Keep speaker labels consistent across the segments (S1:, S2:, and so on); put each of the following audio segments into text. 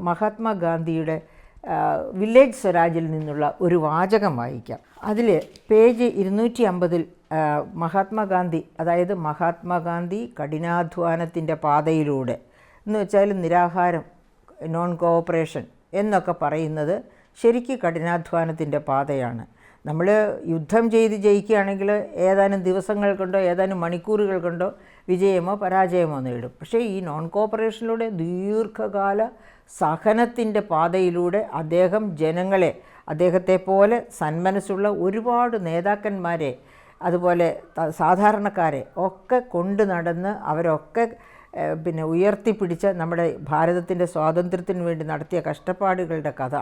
S1: മഹാത്മാഗാന്ധിയുടെ വില്ലേജ് സ്വരാജിൽ നിന്നുള്ള ഒരു വാചകം വായിക്കാം. അതിൽ പേജ് 250 മഹാത്മാഗാന്ധി, അതായത് മഹാത്മാഗാന്ധി കഠിനാധ്വാനത്തിൻ്റെ പാതയിലൂടെ എന്ന് വെച്ചാൽ നിരാഹാരം, നോൺ കോഓപ്പറേഷൻ എന്നൊക്കെ പറയുന്നത് ശരിക്കും കഠിനാധ്വാനത്തിൻ്റെ പാതയാണ്. നമ്മൾ യുദ്ധം ചെയ്ത് ജയിക്കുകയാണെങ്കിൽ ഏതാനും ദിവസങ്ങൾ കൊണ്ടോ ഏതാനും മണിക്കൂറുകൾ കൊണ്ടോ വിജയമോ പരാജയമോ നേടും. പക്ഷേ ഈ നോൺ കോഓപ്പറേഷനിലൂടെ ദീർഘകാല സഹനത്തിൻ്റെ പാതയിലൂടെ അദ്ദേഹം ജനങ്ങളെ, അദ്ദേഹത്തെ പോലെ സന്മനസ്സുള്ള ഒരുപാട് നേതാക്കന്മാരെ, അതുപോലെ സാധാരണക്കാരെ ഒക്കെ കൊണ്ടു നടന്ന് അവരൊക്കെ ഉയർത്തിപ്പിടിച്ച നമ്മുടെ ഭാരതത്തിൻ്റെ സ്വാതന്ത്ര്യത്തിന് വേണ്ടി നടത്തിയ കഷ്ടപ്പാടുകളുടെ കഥ.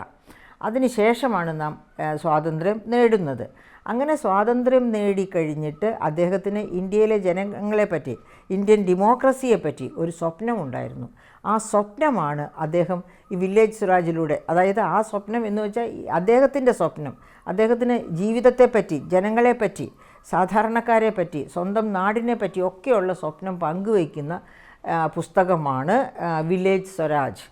S1: അതിനുശേഷമാണ് നാം സ്വാതന്ത്ര്യം നേടുന്നത്. അങ്ങനെ സ്വാതന്ത്ര്യം നേടിക്കഴിഞ്ഞിട്ട് അദ്ദേഹത്തിന് ഇന്ത്യയിലെ ജനങ്ങളെപ്പറ്റി, ഇന്ത്യൻ ഡെമോക്രസിയെപ്പറ്റി ഒരു സ്വപ്നമുണ്ടായിരുന്നു. ആ സ്വപ്നമാണ് അദ്ദേഹം ഈ വില്ലേജ് സ്വരാജിലൂടെ, അതായത് ആ സ്വപ്നം എന്ന് വെച്ചാൽ അദ്ദേഹത്തിൻ്റെ സ്വപ്നം, അദ്ദേഹത്തിന് ജീവിതത്തെപ്പറ്റി, ജനങ്ങളെപ്പറ്റി, സാധാരണക്കാരെ പറ്റി, സ്വന്തം നാടിനെ പറ്റി ഒക്കെയുള്ള സ്വപ്നം പങ്കുവയ്ക്കുന്ന പുസ്തകമാണ് വില്ലേജ് സ്വരാജ്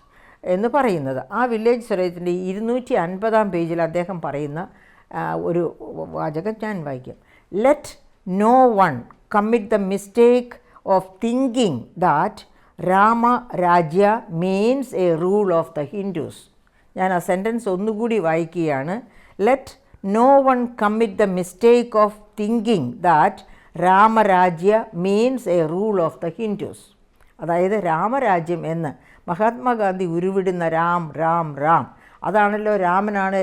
S1: എന്ന് പറയുന്നത്. ആ വില്ലേജ് സ്വരാജിൻ്റെ 250 പേജിൽ അദ്ദേഹം പറയുന്ന ഒരു വാചകം ഞാൻ വായിക്കാം. Let no one commit the mistake of thinking that Ramrajya means a rule of the Hindus. ഞാൻ ആ സെൻറ്റൻസ് ഒന്നുകൂടി വായിക്കുകയാണ്. Let no one commit the mistake of thinking that Ramrajya means a rule of the Hindus. അതായത് രാമരാജ്യം എന്ന് മഹാത്മാഗാന്ധി ഉരുവിടുന്ന രാം രാം രാം, അതാണല്ലോ രാമനാണ്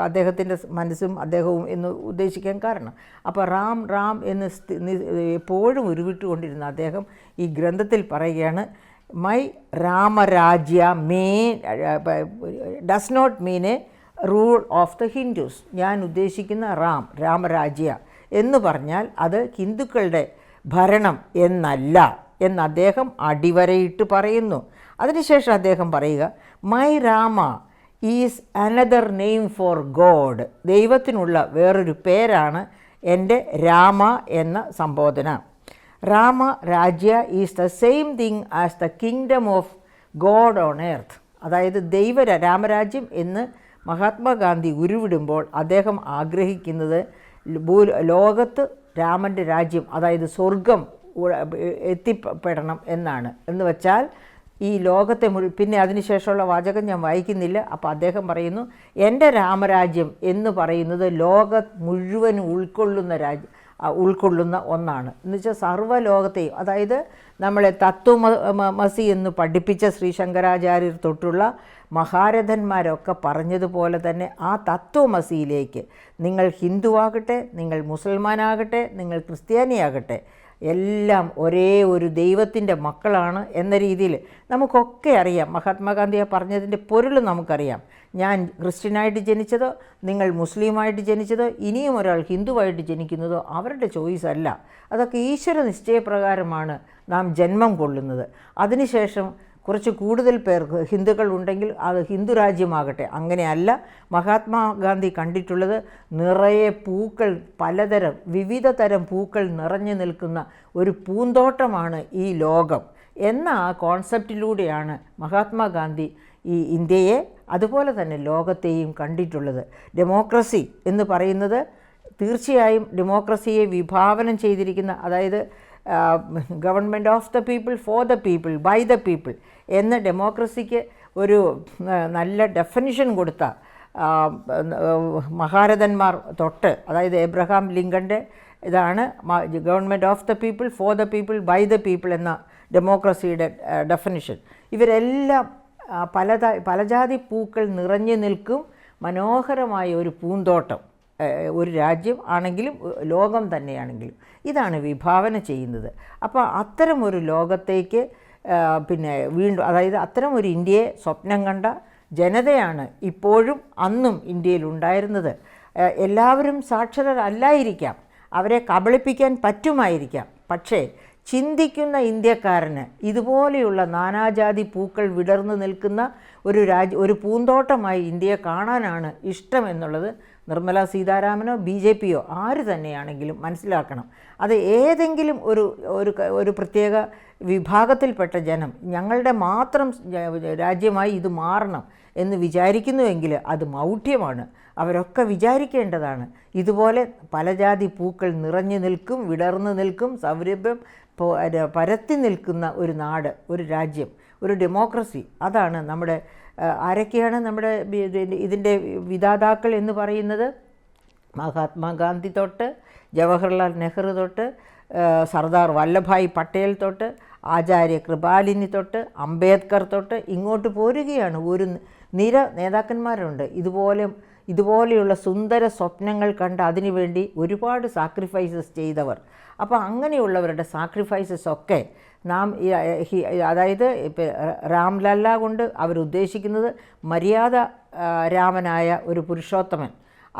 S1: അദ്ദേഹത്തിൻ്റെ മനസ്സും അദ്ദേഹവും എന്ന് ഉദ്ദേശിക്കാൻ കാരണം. അപ്പോൾ റാം റാം എന്ന് എപ്പോഴും ഉരുവിട്ടുകൊണ്ടിരുന്ന അദ്ദേഹം ഈ ഗ്രന്ഥത്തിൽ പറയുകയാണ്, my Ramrajya does not mean a rule of the Hindus. ഞാൻ ഉദ്ദേശിക്കുന്ന രാമരാജ്യ എന്ന് പറഞ്ഞാൽ അത് ഹിന്ദുക്കളുടെ ഭരണം എന്നല്ല എന്ന് അദ്ദേഹം അടിവരയിട്ട് പറയുന്നു. അതിനുശേഷം അദ്ദേഹം പറയുക, my Rama is another name for God. ദൈവത്തിനുള്ള വേറൊരു പേരാണ് എൻ്റെ രാമ എന്ന സംബോധന. Rama Rajya is the same thing as the kingdom of God on earth. അതായത് രാമരാജ്യം എന്ന് മഹാത്മാഗാന്ധി ഉരുവിടുമ്പോൾ അദ്ദേഹം ആഗ്രഹിക്കുന്നത് ലോകത്ത് രാമൻ്റെ രാജ്യം, അതായത് സ്വർഗം എത്തിപ്പെടണം എന്നാണ്. എന്ന് വെച്ചാൽ ഈ ലോകത്തെ പിന്നെ അതിനുശേഷമുള്ള വാചകം ഞാൻ വായിക്കുന്നില്ല. അപ്പോൾ അദ്ദേഹം പറയുന്നു, എൻ്റെ രാമരാജ്യം എന്ന് പറയുന്നത് ലോകം മുഴുവൻ ഉൾക്കൊള്ളുന്ന ഒന്നാണ്. എന്ന് വെച്ചാൽ സർവ്വലോകത്തെയും, അതായത് നമ്മളെ തത്വമസി എന്ന് പഠിപ്പിച്ച ശ്രീ ശങ്കരാചാര്യർ തൊട്ടുള്ള മഹാരഥന്മാരൊക്കെ പറഞ്ഞതുപോലെ തന്നെ ആ തത്വമസിയിലേക്ക് നിങ്ങൾ ഹിന്ദുവാകട്ടെ, നിങ്ങൾ മുസൽമാനാകട്ടെ, നിങ്ങൾ ക്രിസ്ത്യാനിയാകട്ടെ, എല്ലാം ഒരേ ഒരു ദൈവത്തിൻ്റെ മക്കളാണ് എന്ന രീതിയിൽ നമുക്കൊക്കെ അറിയാം. മഹാത്മാഗാന്ധി പറഞ്ഞതിൻ്റെ പൊരുൾ നമുക്കറിയാം. ഞാൻ ക്രിസ്ത്യനായിട്ട് ജനിച്ചതോ നിങ്ങൾ മുസ്ലിമായിട്ട് ജനിച്ചതോ ഇനിയും ഒരാൾ ഹിന്ദുവായിട്ട് ജനിക്കുന്നതോ അവരുടെ ചോയ്സ് അല്ല. അതൊക്കെ ഈശ്വര നിശ്ചയപ്രകാരമാണ് നാം ജന്മം കൊള്ളുന്നത്. അതിനുശേഷം കുറച്ച് കൂടുതൽ പേർക്ക് ഹിന്ദുക്കൾ ഉണ്ടെങ്കിൽ അത് ഹിന്ദു രാജ്യമാകട്ടെ. അങ്ങനെയല്ല മഹാത്മാഗാന്ധി കണ്ടിട്ടുള്ളത്. നിറയെ പൂക്കൾ, വിവിധ തരം പൂക്കൾ നിറഞ്ഞു നിൽക്കുന്ന ഒരു പൂന്തോട്ടമാണ് ഈ ലോകം എന്ന ആ കോൺസെപ്റ്റിലൂടെയാണ് മഹാത്മാഗാന്ധി ഈ ഇന്ത്യയെ അതുപോലെ തന്നെ ലോകത്തെയും കണ്ടിട്ടുള്ളത്. ഡെമോക്രസി എന്ന് പറയുന്നത് തീർച്ചയായും ഡെമോക്രസിയെ വിഭാവനം ചെയ്തിരിക്കുന്ന, അതായത് government of the people, for the people, by the people എന്ന ഡെമോക്രസിക്ക് ഒരു നല്ല ഡെഫിനിഷൻ കൊടുത്ത മഹാരഥന്മാർ തൊട്ട്, അതായത് എബ്രഹാം ലിങ്കൻ്റെ ഇതാണ് government of the people, for the people, by the people എന്ന ഡെമോക്രസിയുടെ ഡെഫിനിഷൻ. ഇവരെല്ലാം പലജാതി പൂക്കൾ നിറഞ്ഞു നിൽക്കും മനോഹരമായ ഒരു പൂന്തോട്ടം, ഒരു രാജ്യം ആണെങ്കിലും ലോകം തന്നെയാണെങ്കിലും ഇതാണ് വിഭാവന ചെയ്യുന്നത്. അപ്പോൾ അത്തരം ഒരു ലോകത്തേക്ക് വീണ്ടും, അതായത് അത്തരം ഒരു ഇന്ത്യയെ സ്വപ്നം കണ്ട ജനതയാണ് ഇപ്പോഴും അന്നും ഇന്ത്യയിൽ ഉണ്ടായിരുന്നത്. എല്ലാവരും സാക്ഷരരല്ലായിരിക്കാം, അവരെ കബളിപ്പിക്കാൻ പറ്റുമായിരിക്കാം. പക്ഷേ ചിന്തിക്കുന്ന ഇന്ത്യക്കാരന് ഇതുപോലെയുള്ള നാനാജാതി പൂക്കൾ വിടർന്നു നിൽക്കുന്ന ഒരു പൂന്തോട്ടമായി ഇന്ത്യയെ കാണാനാണ് ഇഷ്ടമെന്നുള്ളത് നിർമ്മല സീതാരാമനോ BJPയോ ആര് തന്നെയാണെങ്കിലും മനസ്സിലാക്കണം, അത് ഏതെങ്കിലും ഒരു പ്രത്യേക വിഭാഗത്തിൽപ്പെട്ട ജനം ഞങ്ങളുടെ മാത്രം രാജ്യമായി ഇത് മാറണം എന്ന് വിചാരിക്കുന്നുവെങ്കിൽ അത് മൗഢ്യമാണ്. അവരൊക്കെ വിചാരിക്കേണ്ടതാണ്, ഇതുപോലെ പലജാതി പൂക്കൾ നിറഞ്ഞു നിൽക്കും, വിടർന്നു നിൽക്കും, സൗരഭ്യം പരത്തി നിൽക്കുന്ന ഒരു നാട്, ഒരു രാജ്യം, ഒരു ഡെമോക്രസി. അതാണ് നമ്മുടെ ആരൊക്കെയാണ് നമ്മുടെ ഇതിൻ്റെ വിധാതാക്കൾ എന്ന് പറയുന്നത്? മഹാത്മാഗാന്ധി തൊട്ട് ജവഹർലാൽ നെഹ്റു തൊട്ട് സർദാർ വല്ലഭായ് പട്ടേൽ തൊട്ട് ആചാര്യ കൃപാലിനി തൊട്ട് അംബേദ്കർ തൊട്ട് ഇങ്ങോട്ട് പോരുകയാണ്. ഒരു നിര നേതാക്കന്മാരുണ്ട് ഇതുപോലെയുള്ള സുന്ദര സ്വപ്നങ്ങൾ കണ്ട് അതിനുവേണ്ടി ഒരുപാട് സാക്രിഫൈസസ് ചെയ്തവർ. അപ്പോൾ അങ്ങനെയുള്ളവരുടെ സാക്രിഫൈസസ് ഒക്കെ നാം അതായത് രാംലല്ല കൊണ്ട് അവരുദ്ദേശിക്കുന്നത് മര്യാദ രാമനായ ഒരു പുരുഷോത്തമൻ,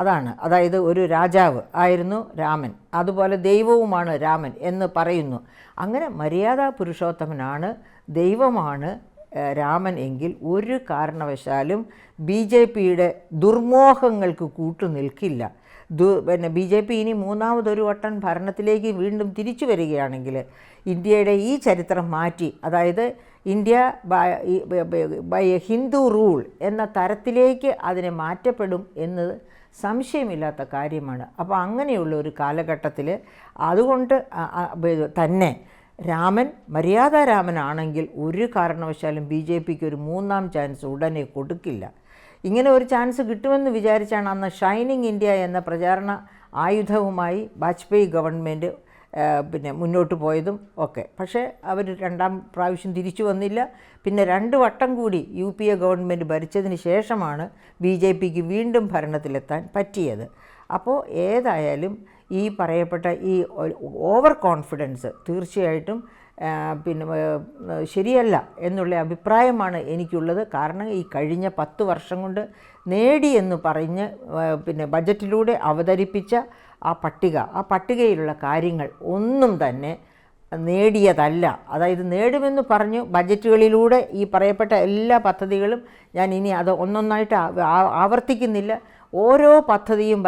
S1: അതാണ്. അതായത് ഒരു രാജാവ് ആയിരുന്നു രാമൻ, അതുപോലെ ദൈവവുമാണ് രാമൻ എന്ന് പറയുന്നു. അങ്ങനെ മര്യാദാ പുരുഷോത്തമനാണ്, ദൈവമാണ് രാമൻ എങ്കിൽ ഒരു കാരണവശാലും BJPയുടെ ദുർമോഹങ്ങൾക്ക് കൂട്ടുനിൽക്കില്ല. BJP ഇനി മൂന്നാമതൊരു വട്ടം ഭരണത്തിലേക്ക് വീണ്ടും തിരിച്ചു വരികയാണെങ്കിൽ ഇന്ത്യയുടെ ഈ ചരിത്രം മാറ്റി, അതായത് ഇന്ത്യ ബൈ ഹിന്ദു റൂൾ എന്ന തരത്തിലേക്ക് അതിനെ മാറ്റപ്പെടും എന്നത് സംശയമില്ലാത്ത കാര്യമാണ്. അപ്പോൾ അങ്ങനെയുള്ള ഒരു കാലഘട്ടത്തിൽ അതുകൊണ്ട് തന്നെ രാമൻ മര്യാദാരാമനാണെങ്കിൽ ഒരു കാരണവശാലും BJPക്ക് ഒരു മൂന്നാം ചാൻസ് ഉടനെ കൊടുക്കില്ല. ഇങ്ങനെ ഒരു ചാൻസ് കിട്ടുമെന്ന് വിചാരിച്ചാണ് അന്ന് ഷൈനിങ് ഇന്ത്യ എന്ന പ്രചാരണ ആയുധവുമായി വാജ്പേയി ഗവൺമെൻറ് മുന്നോട്ട് പോയതും ഒക്കെ. പക്ഷേ അവർ രണ്ടാം പ്രാവശ്യം തിരിച്ചു വന്നില്ല. പിന്നെ 2 വട്ടം കൂടി UPA ഗവൺമെൻറ് ഭരിച്ചതിന് ശേഷമാണ് BJPക്ക് വീണ്ടും ഭരണത്തിലെത്താൻ പറ്റിയത്. അപ്പോൾ ഏതായാലും ഈ പറയപ്പെട്ട ഈ ഓവർ കോൺഫിഡൻസ് തീർച്ചയായിട്ടും ശരിയല്ല എന്നുള്ള അഭിപ്രായമാണ് എനിക്കുള്ളത്. കാരണം ഈ കഴിഞ്ഞ 10 വർഷം കൊണ്ട് നേടിയെന്ന് പറഞ്ഞ് ബജറ്റിലൂടെ അവതരിപ്പിച്ച ആ പട്ടികയിലുള്ള കാര്യങ്ങൾ ഒന്നും തന്നെ നേടിയതല്ല. അതായത് നേടുമെന്ന് പറഞ്ഞു ബജറ്റുകളിലൂടെ ഈ പറയപ്പെട്ട എല്ലാ പദ്ധതികളും ഞാൻ ഇനി അത് ഒന്നൊന്നായിട്ട് ആവർത്തിക്കുന്നില്ല. ഓരോ പദ്ധതിയും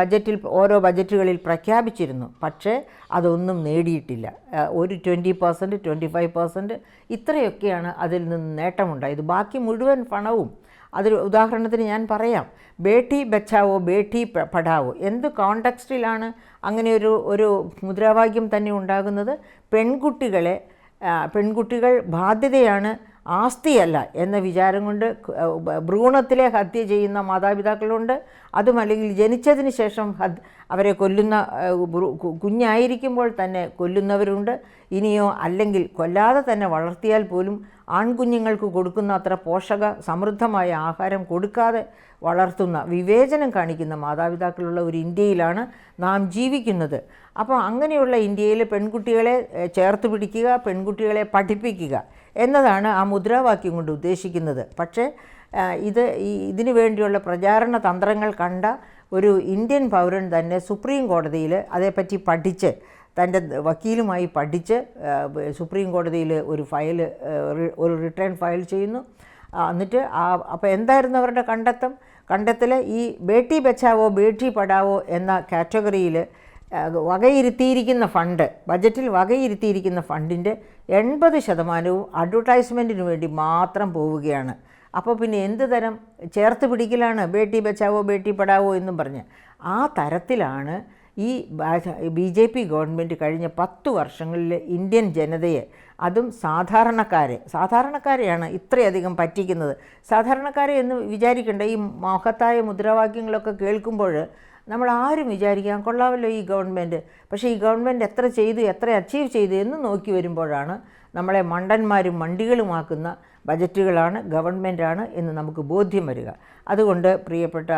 S1: ഓരോ ബജറ്റുകളിൽ പ്രഖ്യാപിച്ചിരുന്നു, പക്ഷേ അതൊന്നും നേടിയിട്ടില്ല. ഒരു 20%, 25% ഇത്രയൊക്കെയാണ് അതിൽ നിന്ന് നേട്ടമുണ്ടായത്. ബാക്കി മുഴുവൻ പണവും ഉദാഹരണത്തിന് ഞാൻ പറയാം, ബേട്ടി ബച്ചാവോ ബേട്ടി പഠാവോ എന്ത് കോണ്ടെക്സ്റ്റിലാണ് അങ്ങനെ ഒരു മുദ്രാവാക്യം തന്നെ ഉണ്ടാകുന്നത്? പെൺകുട്ടികൾ ബാധ്യതയാണ്, ആസ്തിയല്ല എന്ന വിചാരം കൊണ്ട് ഭ്രൂണത്തിലെ ഹത്യ ചെയ്യുന്ന മാതാപിതാക്കളുണ്ട്. അതുമല്ലെങ്കിൽ ജനിച്ചതിന് ശേഷം അവരെ കൊല്ലുന്ന, കുഞ്ഞായിരിക്കുമ്പോൾ തന്നെ കൊല്ലുന്നവരുണ്ട്. ഇനിയോ അല്ലെങ്കിൽ കൊല്ലാതെ തന്നെ വളർത്തിയാൽ പോലും ആൺകുഞ്ഞുങ്ങൾക്ക് കൊടുക്കുന്ന അത്ര പോഷക സമൃദ്ധമായ ആഹാരം കൊടുക്കാതെ വളർത്തുന്ന, വിവേചനം കാണിക്കുന്ന മാതാപിതാക്കളുള്ള ഒരു ഇന്ത്യയിലാണ് നാം ജീവിക്കുന്നത്. അപ്പോൾ അങ്ങനെയുള്ള ഇന്ത്യയിൽ പെൺകുട്ടികളെ ചേർത്ത് പിടിക്കുക, പെൺകുട്ടികളെ പഠിപ്പിക്കുക എന്നതാണ് ആ മുദ്രാവാക്യം കൊണ്ട് ഉദ്ദേശിക്കുന്നത്. പക്ഷേ ഇതിനു വേണ്ടിയുള്ള പ്രചാരണ തന്ത്രങ്ങൾ കണ്ട ഒരു ഇന്ത്യൻ പൗരൻ തന്നെ സുപ്രീം കോടതിയിൽ അതേപ്പറ്റി പഠിച്ച്, തൻ്റെ വക്കീലുമായി പഠിച്ച് സുപ്രീം കോടതിയിൽ ഒരു റിട്ടേൺ ഫയൽ ചെയ്യുന്നു. എന്നിട്ട് അപ്പോൾ എന്തായിരുന്നു അവരുടെ കണ്ടെത്തൽ? ഈ ബേട്ടി ബച്ചാവോ ബേട്ടി പഠാവോ എന്ന കാറ്റഗറിയിൽ വകയിരുത്തിയിരിക്കുന്ന ഫണ്ട്, ബജറ്റിൽ വകയിരുത്തിയിരിക്കുന്ന ഫണ്ടിൻ്റെ 80% അഡ്വർടൈസ്മെൻറ്റിന് വേണ്ടി മാത്രം പോവുകയാണ്. അപ്പോൾ പിന്നെ എന്ത് തരം ചേർത്ത് പിടിക്കലാണ് ബേട്ടി ബച്ചാവോ ബേട്ടി പഠാവോ എന്നും പറഞ്ഞ്? ആ തരത്തിലാണ് ഈ BJP ഗവൺമെൻറ് കഴിഞ്ഞ 10 വർഷങ്ങളിൽ ഇന്ത്യൻ ജനതയെ, അതും സാധാരണക്കാരെയാണ് ഇത്രയധികം പറ്റിക്കുന്നത്. സാധാരണക്കാരെ എന്ന് വിചാരിക്കേണ്ട, ഈ മഹത്തായ മുദ്രാവാക്യങ്ങളൊക്കെ കേൾക്കുമ്പോൾ നമ്മൾ ആരും വിചാരിക്കാൻ കൊള്ളാമല്ലോ ഈ ഗവൺമെൻറ്. പക്ഷേ ഈ ഗവൺമെൻറ് എത്ര ചെയ്തു, എത്ര അച്ചീവ് ചെയ്തു എന്ന് നോക്കി വരുമ്പോഴാണ് നമ്മളെ മണ്ടന്മാരും മണ്ടികളുമാക്കുന്ന ബജറ്റുകളാണ്, ഗവൺമെൻറ്റാണ് എന്ന് നമുക്ക് ബോധ്യം വരിക. അതുകൊണ്ട് പ്രിയപ്പെട്ട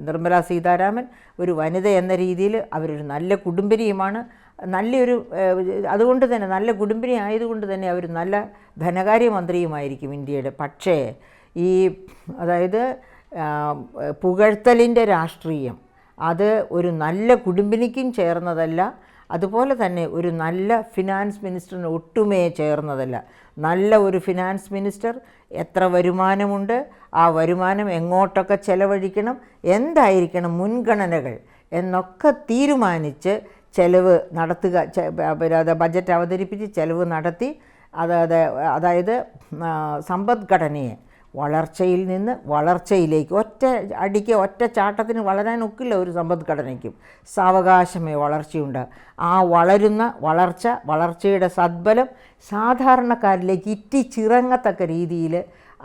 S1: നിർമ്മല സീതാരാമൻ ഒരു വനിത എന്ന രീതിയിൽ അവരൊരു നല്ല കുടുംബിനിയുമാണ്. അതുകൊണ്ട് തന്നെ നല്ല കുടുംബിനി ആയതുകൊണ്ട് തന്നെ അവർ നല്ല ധനകാര്യമന്ത്രിയുമായിരിക്കും ഇന്ത്യയുടെ. പക്ഷേ അതായത് പുകഴ്ത്തലിൻ്റെ രാഷ്ട്രീയം അത് ഒരു നല്ല കുടുംബിനിക്കും ചേർന്നതല്ല, അതുപോലെ തന്നെ ഒരു നല്ല ഫിനാൻസ് മിനിസ്റ്ററിന് ഒട്ടുമേ ചേർന്നതല്ല. നല്ല ഒരു ഫിനാൻസ് മിനിസ്റ്റർ, എത്ര വരുമാനമുണ്ട്, ആ വരുമാനം എങ്ങോട്ടൊക്കെ ചെലവഴിക്കണം, എന്തായിരിക്കണം മുൻഗണനകൾ എന്നൊക്കെ തീരുമാനിച്ച് ചെലവ് നടത്തുക, ബജറ്റ് അവതരിപ്പിച്ച് ചെലവ് നടത്തി അതായത് സമ്പദ്ഘടനയെ വളർച്ചയിൽ നിന്ന് വളർച്ചയിലേക്ക് ഒറ്റ ചാട്ടത്തിന് വളരാൻ ഒക്കില്ല. ഒരു സമ്പദ്ഘടനയ്ക്കും സാവകാശമേ വളർച്ചയുണ്ട്. ആ വളർച്ചയുടെ സദ്ബലം സാധാരണക്കാരിലേക്ക് ഇറ്റിച്ചിറങ്ങത്തക്ക രീതിയിൽ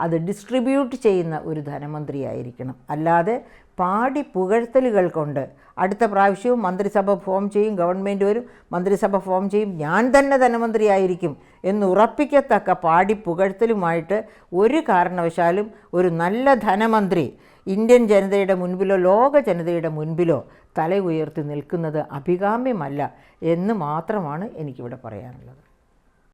S1: അത് ഡിസ്ട്രിബ്യൂട്ട് ചെയ്യുന്ന ഒരു ധനമന്ത്രിയായിരിക്കണം. അല്ലാതെ പാടി പുകഴ്ത്തലുകൾ കൊണ്ട് അടുത്ത പ്രാവശ്യവും മന്ത്രിസഭ ഫോം ചെയ്യും, ഗവൺമെൻറ് വരും, മന്ത്രിസഭ ഫോം ചെയ്യും, ഞാൻ തന്നെ ധനമന്ത്രിയായിരിക്കും എന്ന് ഉറപ്പിക്കത്തക്ക പാടി പുകഴ്ത്തലുമായിട്ട് ഒരു കാരണവശാലും ഒരു നല്ല ധനമന്ത്രി ഇന്ത്യൻ ജനതയുടെ മുൻപിലോ ലോക ജനതയുടെ മുൻപിലോ തല ഉയർത്തി നിൽക്കുന്നത് അഭികാമ്യമല്ല എന്ന് മാത്രമാണ് എനിക്കിവിടെ പറയാനുള്ളത്.